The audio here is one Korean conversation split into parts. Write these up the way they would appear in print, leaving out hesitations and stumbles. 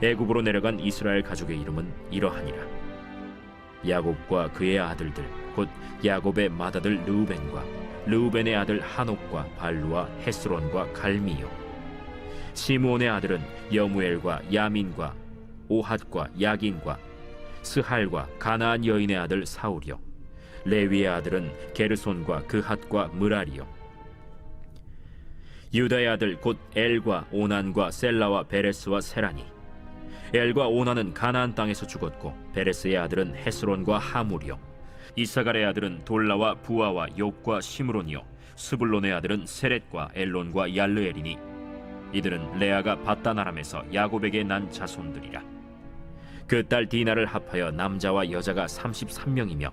애굽으로 내려간 이스라엘 가족의 이름은 이러하니라. 야곱과 그의 아들들 곧 야곱의 맏아들 르우벤과 르우벤의 아들 한옥과 발루와 헤스론과 갈미요. 시므온의 아들은 여무엘과 야민과 오핫과 야긴과 스할과 가나안 여인의 아들 사울이요. 레위의 아들은 게르손과 그핫과 므라리요. 유다의 아들 곧 엘과 오난과 셀라와 베레스와 세라니. 엘과 오난은 가나안 땅에서 죽었고 베레스의 아들은 헤스론과 하물이요. 이사갈의 아들은 돌라와 부아와 욥과 시므론이요. 스불론의 아들은 세렛과 엘론과 얄르엘이니 이들은 레아가 밧단 아람에서 야곱에게 난 자손들이라. 그 딸 디나를 합하여 남자와 여자가 33명이며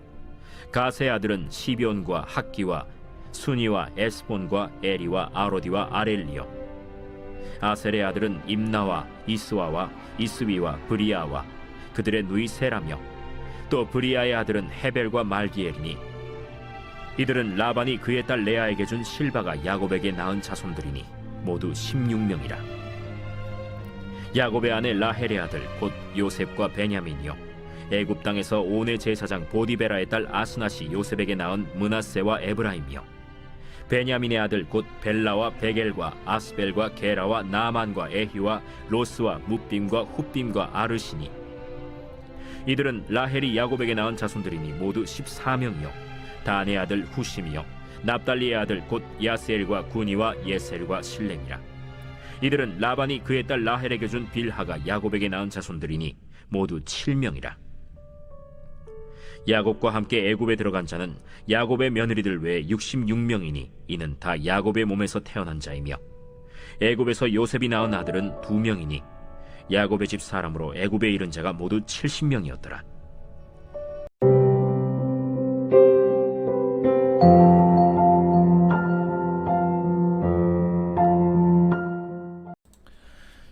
가세의 아들은 시비온과 학기와 순이와 에스본과 에리와 아로디와 아렐리요. 아셀의 아들은 임나와 이스와와 이스위와 브리아와 그들의 누이 세라며 또 브리아의 아들은 헤벨과 말기엘이니 이들은 라반이 그의 딸 레아에게 준 실바가 야곱에게 낳은 자손들이니 모두 16명이라. 야곱의 아내 라헬의 아들 곧 요셉과 베냐민이요. 애굽 땅에서 온의 제사장 보디베라의 딸 아스낫이 요셉에게 낳은 므낫세와 에브라임이요. 베냐민의 아들 곧 벨라와 베겔과 아스벨과 게라와 나만과 에히와 로스와 뭇빔과 훗빔과 아르시니 이들은 라헬이 야곱에게 낳은 자손들이니 모두 14명이요. 단의 아들 후심이요. 납달리의 아들 곧 야스엘과 구니와 예셀과 실렘이라. 이들은 라반이 그의 딸 라헬에게 준 빌하가 야곱에게 낳은 자손들이니 모두 7명이라. 야곱과 함께 애굽에 들어간 자는 야곱의 며느리들 외에 66명이니 이는 다 야곱의 몸에서 태어난 자이며 애굽에서 요셉이 낳은 아들은 2명이니 야곱의 집 사람으로 애굽에 이른 자가 모두 70명이었더라.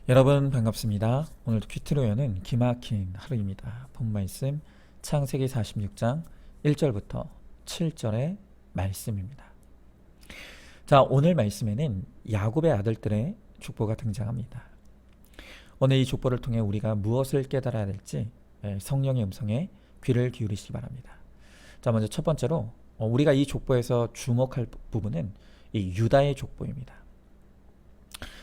여러분 반갑습니다. 오늘도 퀴트로 여는 기막힌 하루입니다. 본 말씀 창세기 46장 1절부터 7절의 말씀입니다. 자, 오늘 말씀에는 야곱의 아들들의 족보가 등장합니다. 오늘 이 족보를 통해 우리가 무엇을 깨달아야 될지 성령의 음성에 귀를 기울이시기 바랍니다. 자, 먼저 첫 번째로 우리가 이 족보에서 주목할 부분은 이 유다의 족보입니다.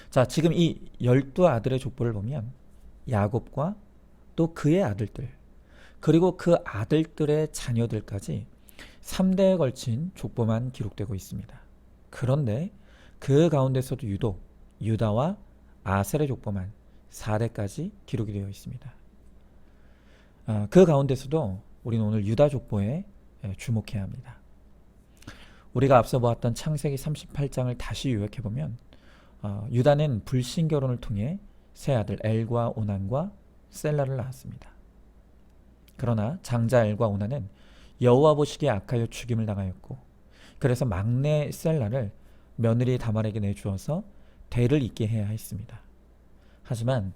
자, 지금 이 12아들의 족보를 보면 야곱과 또 그의 아들들 그리고 그 아들들의 자녀들까지 3대에 걸친 족보만 기록되고 있습니다. 그런데 그 가운데서도 유독 유다와 아셀의 족보만 4대까지 기록이 되어 있습니다. 그 가운데서도 우리는 오늘 유다 족보에 주목해야 합니다. 우리가 앞서 보았던 창세기 38장을 다시 요약해보면 유다는 불신 결혼을 통해 세 아들 엘과 오난과 셀라를 낳았습니다. 그러나 장자 엘과 오난은 여호와 보시기에 악하여 죽임을 당하였고 그래서 막내 셀라를 며느리 다말에게 내주어서 대를 잇게 해야 했습니다. 하지만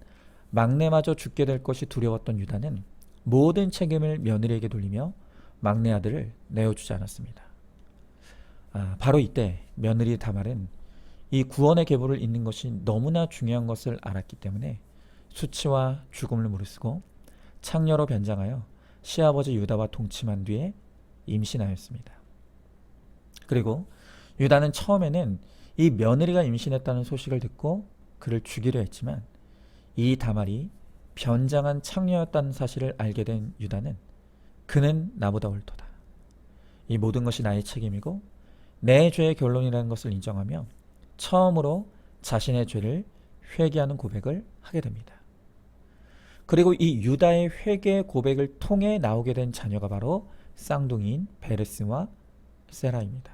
막내마저 죽게 될 것이 두려웠던 유다는 모든 책임을 며느리에게 돌리며 막내 아들을 내어주지 않았습니다. 바로 이때 며느리 다말은 이 구원의 계보를 잇는 것이 너무나 중요한 것을 알았기 때문에 수치와 죽음을 무릅쓰고 창녀로 변장하여 시아버지 유다와 동침한 뒤에 임신하였습니다. 그리고 유다는 처음에는 이 며느리가 임신했다는 소식을 듣고 그를 죽이려 했지만 이 다말이 변장한 창녀였다는 사실을 알게 된 유다는 그는 나보다 옳도다. 이 모든 것이 나의 책임이고 내 죄의 결론이라는 것을 인정하며 처음으로 자신의 죄를 회개하는 고백을 하게 됩니다. 그리고 이 유다의 회개 고백을 통해 나오게 된 자녀가 바로 쌍둥이인 베레스와 세라입니다.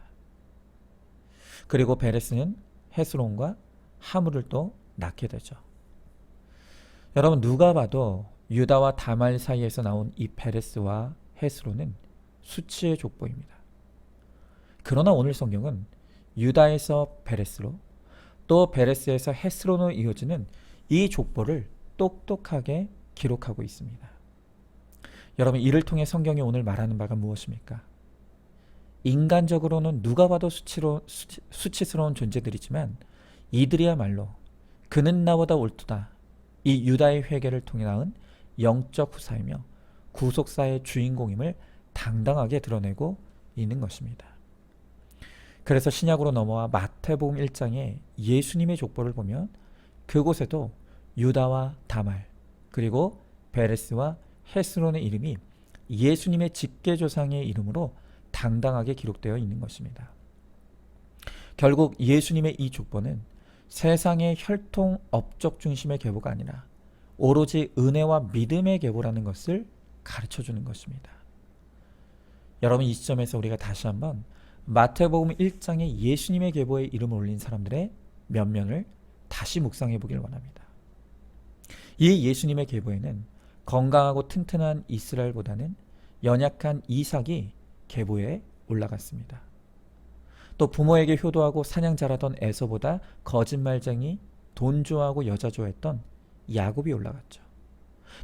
그리고 베레스는 헤스론과 하물을 또 낳게 되죠. 여러분, 누가 봐도 유다와 다말 사이에서 나온 이 베레스와 헤스론은 수치의 족보입니다. 그러나 오늘 성경은 유다에서 베레스로 또 베레스에서 헤스론으로 이어지는 이 족보를 똑똑하게 기록하고 있습니다. 여러분, 이를 통해 성경이 오늘 말하는 바가 무엇입니까? 인간적으로는 누가 봐도 수치스러운 존재들이지만 이들이야말로 그는 나보다 옳도다 이 유다의 회개를 통해 낳은 영적 후사이며 구속사의 주인공임을 당당하게 드러내고 있는 것입니다. 그래서 신약으로 넘어와 마태복음 1장에 예수님의 족보를 보면 그곳에도 유다와 다말 그리고 베레스와 헤스론의 이름이 예수님의 직계조상의 이름으로 당당하게 기록되어 있는 것입니다. 결국 예수님의 이 족보는 세상의 혈통 업적 중심의 계보가 아니라 오로지 은혜와 믿음의 계보라는 것을 가르쳐주는 것입니다. 여러분, 이 시점에서 우리가 다시 한번 마태복음 1장에 예수님의 계보에 이름을 올린 사람들의 면면을 다시 묵상해 보길 원합니다. 이 예수님의 계보에는 건강하고 튼튼한 이스라엘보다는 연약한 이삭이 계보에 올라갔습니다. 또 부모에게 효도하고 사냥 잘하던 에서보다 거짓말쟁이, 돈 좋아하고 여자 좋아했던 야곱이 올라갔죠.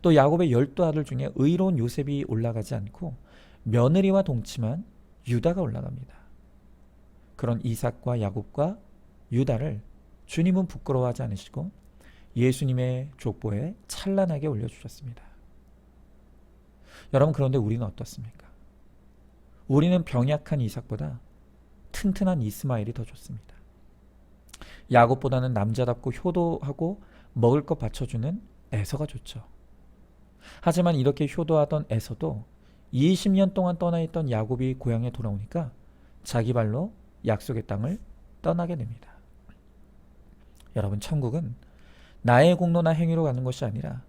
또 야곱의 12아들 중에 의로운 요셉이 올라가지 않고 며느리와 동침한 유다가 올라갑니다. 그런 이삭과 야곱과 유다를 주님은 부끄러워하지 않으시고 예수님의 족보에 찬란하게 올려주셨습니다. 여러분, 그런데 우리는 어떻습니까? 우리는 병약한 이삭보다 튼튼한 이스마엘이 더 좋습니다. 야곱보다는 남자답고 효도하고 먹을 것 받쳐주는 에서가 좋죠. 하지만 이렇게 효도하던 에서도 20년 동안 떠나 있던 야곱이 고향에 돌아오니까 자기 발로 약속의 땅을 떠나게 됩니다. 여러분, 천국은 나의 공로나 행위로 가는 것이 아니라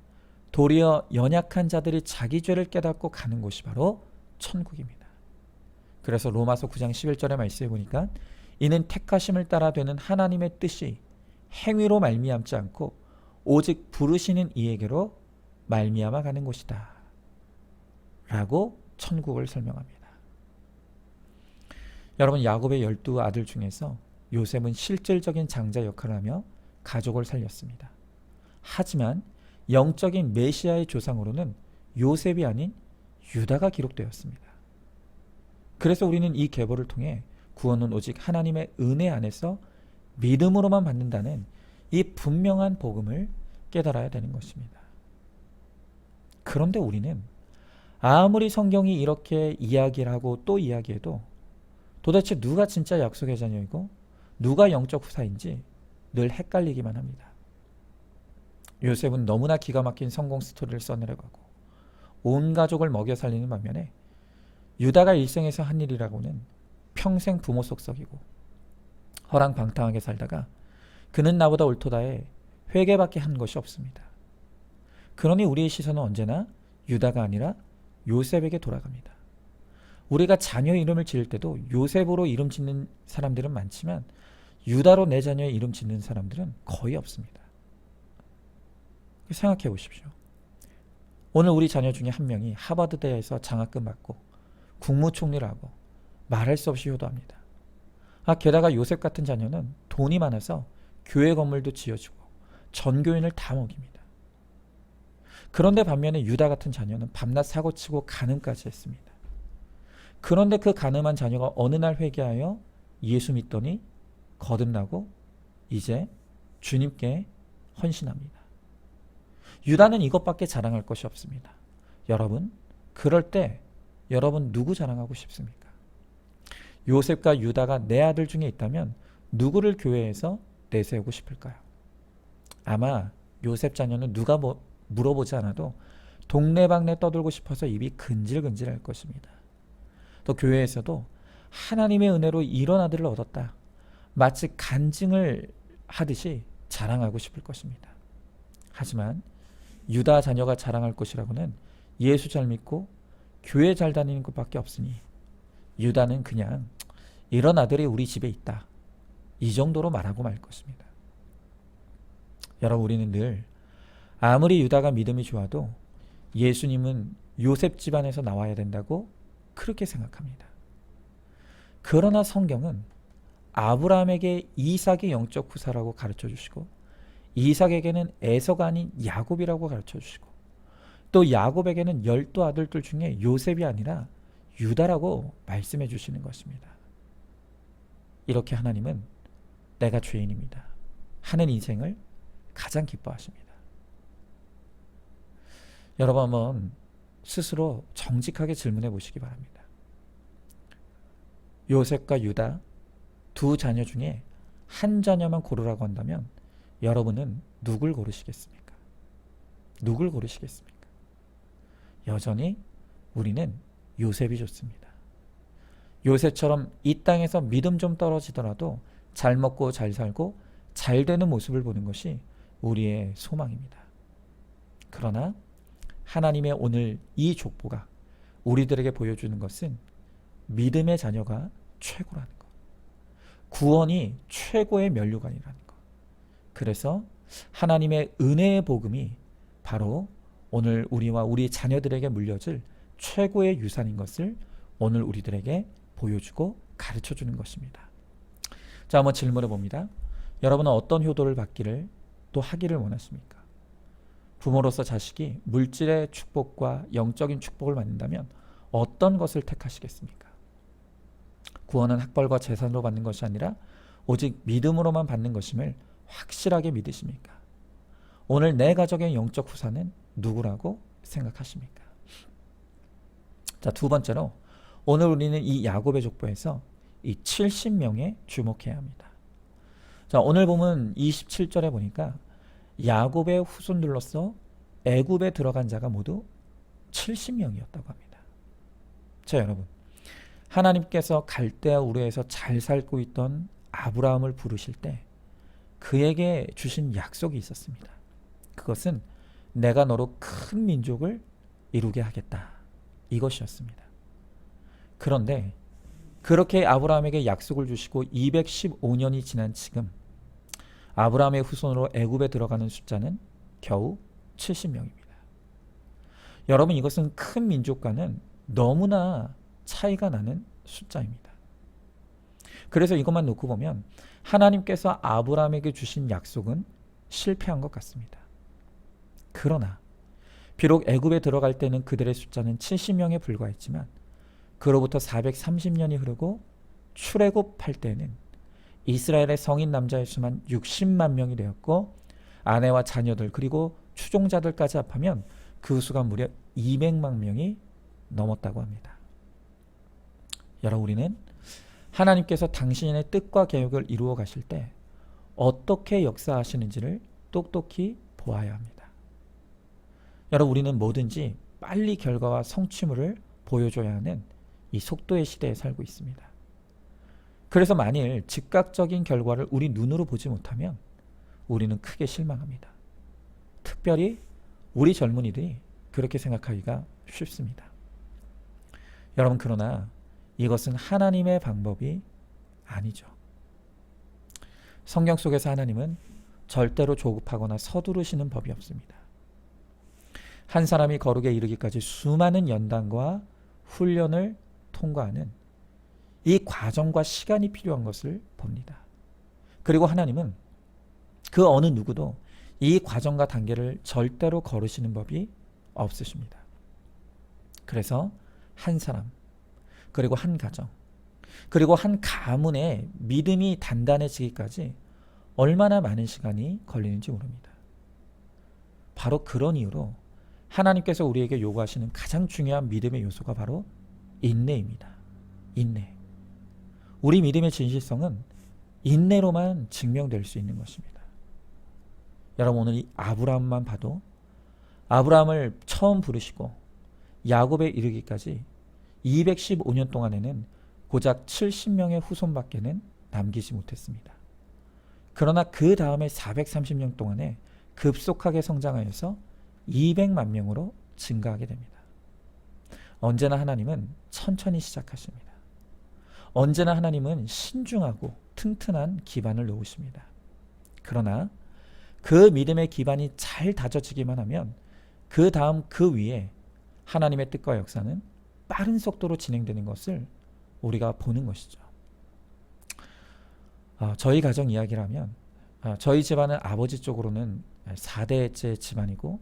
도리어 연약한 자들이 자기 죄를 깨닫고 가는 곳이 바로 천국입니다. 그래서 로마서 9장 11절의 말씀에 보니까 이는 택하심을 따라 되는 하나님의 뜻이 행위로 말미암지 않고 오직 부르시는 이에게로 말미암아 가는 곳이다 라고 천국을 설명합니다. 여러분, 야곱의 12아들 중에서 요셉은 실질적인 장자 역할을 하며 가족을 살렸습니다. 하지만 영적인 메시아의 조상으로는 요셉이 아닌 유다가 기록되었습니다. 그래서 우리는 이 계보를 통해 구원은 오직 하나님의 은혜 안에서 믿음으로만 받는다는 이 분명한 복음을 깨달아야 되는 것입니다. 그런데 우리는 아무리 성경이 이렇게 이야기를 하고 또 이야기해도 도대체 누가 진짜 약속의 자녀이고 누가 영적 후사인지 늘 헷갈리기만 합니다. 요셉은 너무나 기가 막힌 성공 스토리를 써내려가고 온 가족을 먹여 살리는 반면에 유다가 일생에서 한 일이라고는 평생 부모 속 썩이고 허랑방탕하게 살다가 그는 나보다 옳도다에 회개밖에 한 것이 없습니다. 그러니 우리의 시선은 언제나 유다가 아니라 요셉에게 돌아갑니다. 우리가 자녀 이름을 지을 때도 요셉으로 이름 짓는 사람들은 많지만 유다로 내 자녀의 이름 짓는 사람들은 거의 없습니다. 생각해 보십시오. 오늘 우리 자녀 중에 한 명이 하버드대에서 장학금 받고 국무총리를 하고 말할 수 없이 효도합니다. 게다가 요셉 같은 자녀는 돈이 많아서 교회 건물도 지어주고 전교인을 다 먹입니다. 그런데 반면에 유다 같은 자녀는 밤낮 사고치고 간음까지 했습니다. 그런데 그 간음한 자녀가 어느 날 회개하여 예수 믿더니 거듭나고 이제 주님께 헌신합니다. 유다는 이것밖에 자랑할 것이 없습니다. 여러분, 그럴 때 여러분 누구 자랑하고 싶습니까? 요셉과 유다가 내 아들 중에 있다면 누구를 교회에서 내세우고 싶을까요? 아마 요셉 자녀는 누가 물어보지 않아도 동네방네 떠들고 싶어서 입이 근질근질할 것입니다. 또 교회에서도 하나님의 은혜로 이런 아들을 얻었다, 마치 간증을 하듯이 자랑하고 싶을 것입니다. 하지만 유다 자녀가 자랑할 것이라고는 예수 잘 믿고 교회 잘 다니는 것밖에 없으니 유다는 그냥 이런 아들이 우리 집에 있다, 이 정도로 말하고 말 것입니다. 여러분, 우리는 늘 아무리 유다가 믿음이 좋아도 예수님은 요셉 집안에서 나와야 된다고 그렇게 생각합니다. 그러나 성경은 아브라함에게 이삭의 영적 후사라고 가르쳐 주시고 이삭에게는 에서가 아닌 야곱이라고 가르쳐 주시고 또 야곱에게는 12아들들 중에 요셉이 아니라 유다라고 말씀해 주시는 것입니다. 이렇게 하나님은 내가 죄인입니다 하는 인생을 가장 기뻐하십니다. 여러분 한번 스스로 정직하게 질문해 보시기 바랍니다. 요셉과 유다 두 자녀 중에 한 자녀만 고르라고 한다면 여러분은 누굴 고르시겠습니까? 누굴 고르시겠습니까? 여전히 우리는 요셉이 좋습니다. 요셉처럼 이 땅에서 믿음 좀 떨어지더라도 잘 먹고 잘 살고 잘 되는 모습을 보는 것이 우리의 소망입니다. 그러나 하나님의 오늘 이 족보가 우리들에게 보여주는 것은 믿음의 자녀가 최고라는 것, 구원이 최고의 면류관이라는 것. 그래서 하나님의 은혜의 복음이 바로 오늘 우리와 우리 자녀들에게 물려질 최고의 유산인 것을 오늘 우리들에게 보여주고 가르쳐주는 것입니다. 자, 한번 질문해 봅니다. 여러분은 어떤 효도를 받기를 또 하기를 원하십니까? 부모로서 자식이 물질의 축복과 영적인 축복을 받는다면 어떤 것을 택하시겠습니까? 구원은 학벌과 재산으로 받는 것이 아니라 오직 믿음으로만 받는 것임을 확실하게 믿으십니까? 오늘 내 가족의 영적 후사는 누구라고 생각하십니까? 자, 두 번째로 오늘 우리는 이 야곱의 족보에서 이 70명에 주목해야 합니다. 자, 오늘 보면 27절에 보니까 야곱의 후손들로서 애굽에 들어간 자가 모두 70명이었다고 합니다. 자, 여러분, 하나님께서 갈대아 우르에서 잘 살고 있던 아브라함을 부르실 때 그에게 주신 약속이 있었습니다. 그것은 내가 너로 큰 민족을 이루게 하겠다, 이것이었습니다. 그런데 그렇게 아브라함에게 약속을 주시고 215년이 지난 지금 아브라함의 후손으로 애굽에 들어가는 숫자는 겨우 70명입니다. 여러분, 이것은 큰 민족과는 너무나 차이가 나는 숫자입니다. 그래서 이것만 놓고 보면 하나님께서 아브라함에게 주신 약속은 실패한 것 같습니다. 그러나 비록 애굽에 들어갈 때는 그들의 숫자는 70명에 불과했지만 그로부터 430년이 흐르고 출애굽할 때는 이스라엘의 성인 남자의 수만 60만 명이 되었고 아내와 자녀들 그리고 추종자들까지 합하면 그 수가 무려 200만 명이 넘었다고 합니다. 여러분, 우리는 하나님께서 당신의 뜻과 계획을 이루어 가실 때 어떻게 역사하시는지를 똑똑히 보아야 합니다. 여러분, 우리는 뭐든지 빨리 결과와 성취물을 보여줘야 하는 이 속도의 시대에 살고 있습니다. 그래서 만일 즉각적인 결과를 우리 눈으로 보지 못하면 우리는 크게 실망합니다. 특별히 우리 젊은이들이 그렇게 생각하기가 쉽습니다. 여러분, 그러나 이것은 하나님의 방법이 아니죠. 성경 속에서 하나님은 절대로 조급하거나 서두르시는 법이 없습니다. 한 사람이 거룩에 이르기까지 수많은 연단과 훈련을 통과하는 이 과정과 시간이 필요한 것을 봅니다. 그리고 하나님은 그 어느 누구도 이 과정과 단계를 절대로 거르시는 법이 없으십니다. 그래서 한 사람, 그리고 한 가정, 그리고 한 가문의 믿음이 단단해지기까지 얼마나 많은 시간이 걸리는지 모릅니다. 바로 그런 이유로 하나님께서 우리에게 요구하시는 가장 중요한 믿음의 요소가 바로 인내입니다. 인내. 우리 믿음의 진실성은 인내로만 증명될 수 있는 것입니다. 여러분, 오늘 이 아브라함만 봐도 아브라함을 처음 부르시고 야곱에 이르기까지 215년 동안에는 고작 70명의 후손밖에는 남기지 못했습니다. 그러나 그 다음에 430년 동안에 급속하게 성장하여서 200만 명으로 증가하게 됩니다. 언제나 하나님은 천천히 시작하십니다. 언제나 하나님은 신중하고 튼튼한 기반을 놓으십니다. 그러나 그 믿음의 기반이 잘 다져지기만 하면 그 다음 그 위에 하나님의 뜻과 역사는 빠른 속도로 진행되는 것을 우리가 보는 것이죠. 저희 가정 이야기라면 저희 집안은 아버지 쪽으로는 4대째 집안이고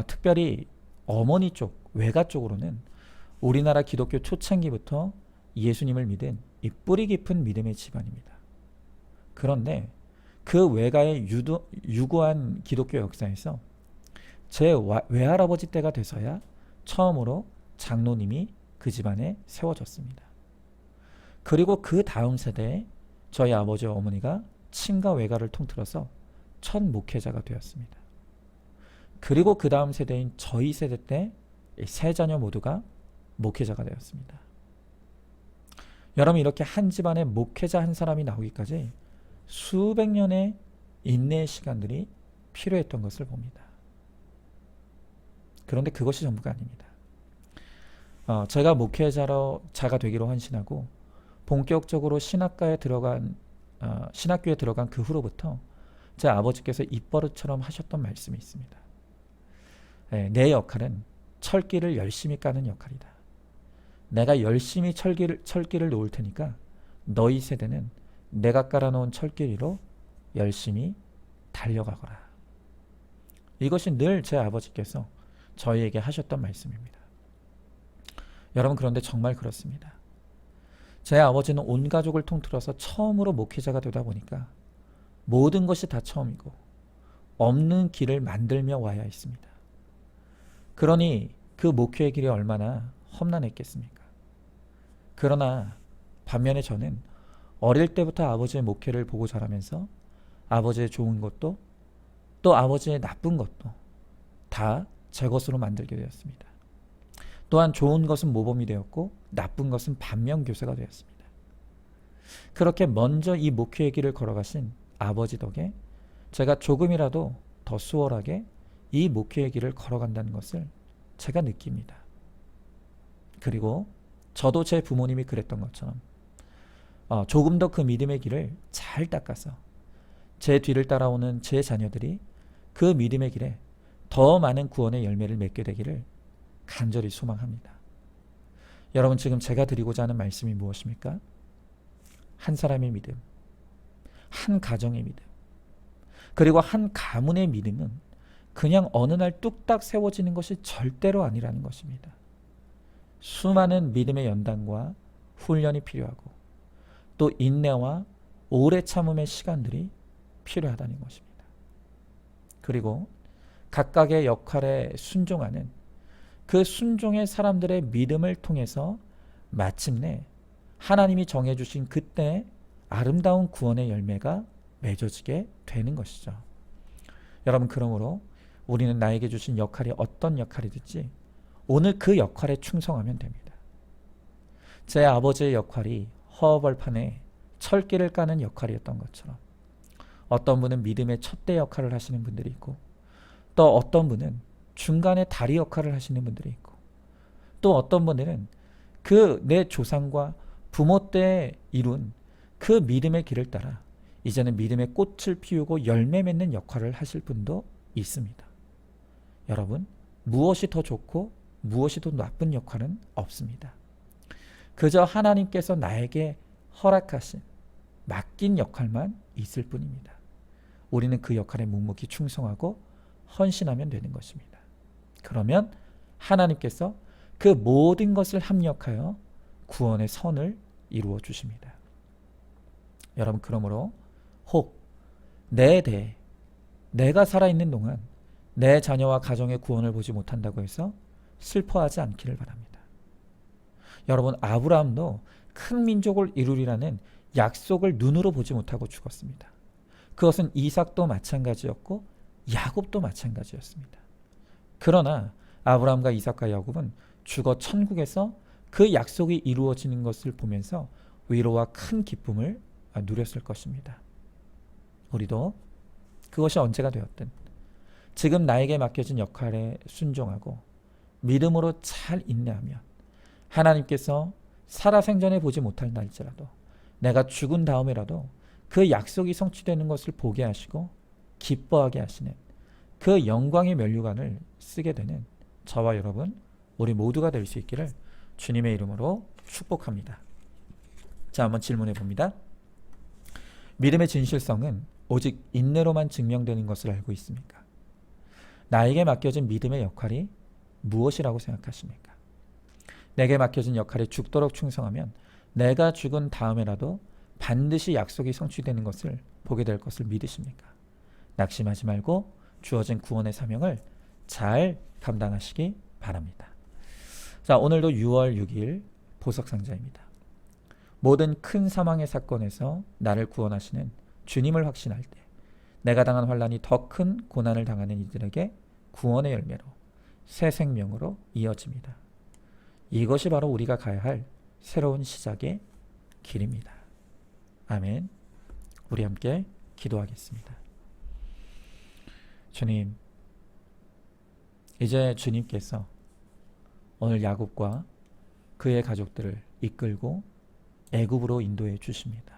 특별히 어머니 쪽, 외가 쪽으로는 우리나라 기독교 초창기부터 예수님을 믿은 이 뿌리 깊은 믿음의 집안입니다. 그런데 그 외가의 유구한 기독교 역사에서 제 외할아버지 때가 돼서야 처음으로 장로님이 그 집안에 세워졌습니다. 그리고 그 다음 세대에 저희 아버지와 어머니가 친가 외가를 통틀어서 첫 목회자가 되었습니다. 그리고 그 다음 세대인 저희 세대 때 세 자녀 모두가 목회자가 되었습니다. 여러분, 이렇게 한 집안에 목회자 한 사람이 나오기까지 수백 년의 인내의 시간들이 필요했던 것을 봅니다. 그런데 그것이 전부가 아닙니다. 제가 목회자가 되기로 헌신하고 본격적으로 신학교에 들어간 그 후로부터 제 아버지께서 입버릇처럼 하셨던 말씀이 있습니다. 내 역할은 철길을 열심히 까는 역할이다. 내가 열심히 철길을 놓을 테니까 너희 세대는 내가 깔아놓은 철길 위로 열심히 달려가거라. 이것이 늘 제 아버지께서 저희에게 하셨던 말씀입니다. 여러분, 그런데 정말 그렇습니다. 제 아버지는 온 가족을 통틀어서 처음으로 목회자가 되다 보니까 모든 것이 다 처음이고 없는 길을 만들며 와야 했습니다. 그러니 그 목회의 길이 얼마나 험난했겠습니까? 그러나 반면에 저는 어릴 때부터 아버지의 목회를 보고 자라면서 아버지의 좋은 것도 또 아버지의 나쁜 것도 다 제 것으로 만들게 되었습니다. 또한 좋은 것은 모범이 되었고 나쁜 것은 반면교사가 되었습니다. 그렇게 먼저 이 목회의 길을 걸어가신 아버지 덕에 제가 조금이라도 더 수월하게 이 목회의 길을 걸어간다는 것을 제가 느낍니다. 그리고 저도 제 부모님이 그랬던 것처럼 조금 더 그 믿음의 길을 잘 닦아서 제 뒤를 따라오는 제 자녀들이 그 믿음의 길에 더 많은 구원의 열매를 맺게 되기를 간절히 소망합니다. 여러분, 지금 제가 드리고자 하는 말씀이 무엇입니까? 한 사람의 믿음, 한 가정의 믿음, 그리고 한 가문의 믿음은 그냥 어느 날 뚝딱 세워지는 것이 절대로 아니라는 것입니다. 수많은 믿음의 연단과 훈련이 필요하고 또 인내와 오래 참음의 시간들이 필요하다는 것입니다. 그리고 각각의 역할에 순종하는 그 순종의 사람들의 믿음을 통해서 마침내 하나님이 정해주신 그때 아름다운 구원의 열매가 맺어지게 되는 것이죠. 여러분, 그러므로 우리는 나에게 주신 역할이 어떤 역할이든지 오늘 그 역할에 충성하면 됩니다. 제 아버지의 역할이 허벌판에 철길을 까는 역할이었던 것처럼 어떤 분은 믿음의 촛대 역할을 하시는 분들이 있고 또 어떤 분은 중간에 다리 역할을 하시는 분들이 있고 또 어떤 분들은 그 내 조상과 부모 때 이룬 그 믿음의 길을 따라 이제는 믿음의 꽃을 피우고 열매 맺는 역할을 하실 분도 있습니다. 여러분, 무엇이 더 좋고 무엇이 더 나쁜 역할은 없습니다. 그저 하나님께서 나에게 허락하신 맡긴 역할만 있을 뿐입니다. 우리는 그 역할에 묵묵히 충성하고 헌신하면 되는 것입니다. 그러면 하나님께서 그 모든 것을 합력하여 구원의 선을 이루어 주십니다. 여러분, 그러므로 혹 내 대에 내가 살아있는 동안 내 자녀와 가정의 구원을 보지 못한다고 해서 슬퍼하지 않기를 바랍니다. 여러분, 아브라함도 큰 민족을 이루리라는 약속을 눈으로 보지 못하고 죽었습니다. 그것은 이삭도 마찬가지였고 야곱도 마찬가지였습니다. 그러나 아브라함과 이삭과 야곱은 죽어 천국에서 그 약속이 이루어지는 것을 보면서 위로와 큰 기쁨을 누렸을 것입니다. 우리도 그것이 언제가 되었든 지금 나에게 맡겨진 역할에 순종하고 믿음으로 잘 인내하면 하나님께서 살아생전에 보지 못할 날짜라도 내가 죽은 다음에라도 그 약속이 성취되는 것을 보게 하시고 기뻐하게 하시는 그 영광의 면류관을 쓰게 되는 저와 여러분, 우리 모두가 될 수 있기를 주님의 이름으로 축복합니다. 자, 한번 질문해 봅니다. 믿음의 진실성은 오직 인내로만 증명되는 것을 알고 있습니까? 나에게 맡겨진 믿음의 역할이 무엇이라고 생각하십니까? 내게 맡겨진 역할에 죽도록 충성하면 내가 죽은 다음에라도 반드시 약속이 성취되는 것을 보게 될 것을 믿으십니까? 낙심하지 말고 주어진 구원의 사명을 잘 감당하시기 바랍니다. 자, 오늘도 6월 6일 보석상자입니다. 모든 큰 사망의 사건에서 나를 구원하시는 주님을 확신할 때 내가 당한 환난이 더 큰 고난을 당하는 이들에게 구원의 열매로 새 생명으로 이어집니다. 이것이 바로 우리가 가야 할 새로운 시작의 길입니다. 아멘. 우리 함께 기도하겠습니다. 주님, 이제 주님께서 오늘 야곱과 그의 가족들을 이끌고 애굽으로 인도해 주십니다.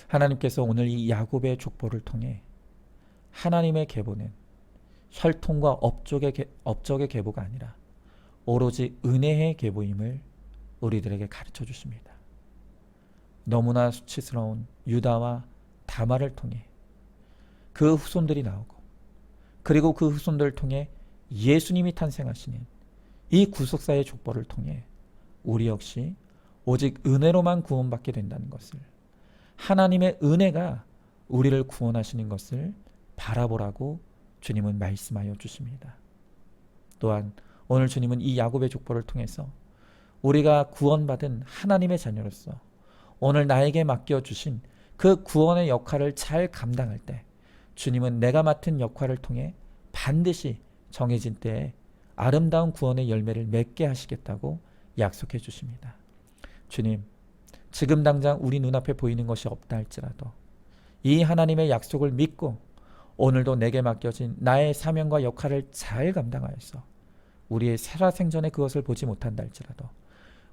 하나님께서 오늘 이 야곱의 족보를 통해 하나님의 계보는 혈통과 업적의 계보가 아니라 오로지 은혜의 계보임을 우리들에게 가르쳐 주십니다. 너무나 수치스러운 유다와 다말을 통해 그 후손들이 나오고 그리고 그 후손들을 통해 예수님이 탄생하시는 이 구속사의 족보를 통해 우리 역시 오직 은혜로만 구원받게 된다는 것을, 하나님의 은혜가 우리를 구원하시는 것을 바라보라고 주님은 말씀하여 주십니다. 또한 오늘 주님은 이 야곱의 족보를 통해서 우리가 구원받은 하나님의 자녀로서 오늘 나에게 맡겨주신 그 구원의 역할을 잘 감당할 때 주님은 내가 맡은 역할을 통해 반드시 정해진 때에 아름다운 구원의 열매를 맺게 하시겠다고 약속해 주십니다. 주님, 지금 당장 우리 눈앞에 보이는 것이 없다 할지라도 이 하나님의 약속을 믿고 오늘도 내게 맡겨진 나의 사명과 역할을 잘 감당하여서 우리의 살아생전에 그것을 보지 못한다 할지라도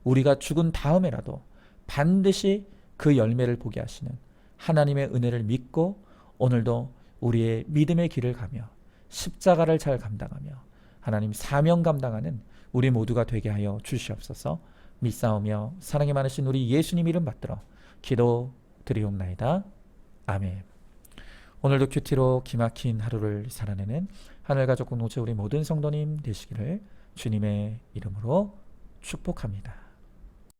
우리가 죽은 다음에라도 반드시 그 열매를 보게 하시는 하나님의 은혜를 믿고 오늘도 우리의 믿음의 길을 가며 십자가를 잘 감당하며 하나님 사명 감당하는 우리 모두가 되게 하여 주시옵소서. 믿사오며 사랑이 많으신 우리 예수님 이름 받들어 기도 드리옵나이다. 아멘. 오늘도 큐티로 기막힌 하루를 살아내는 하늘가족 공동체 우리 모든 성도님 되시기를 주님의 이름으로 축복합니다.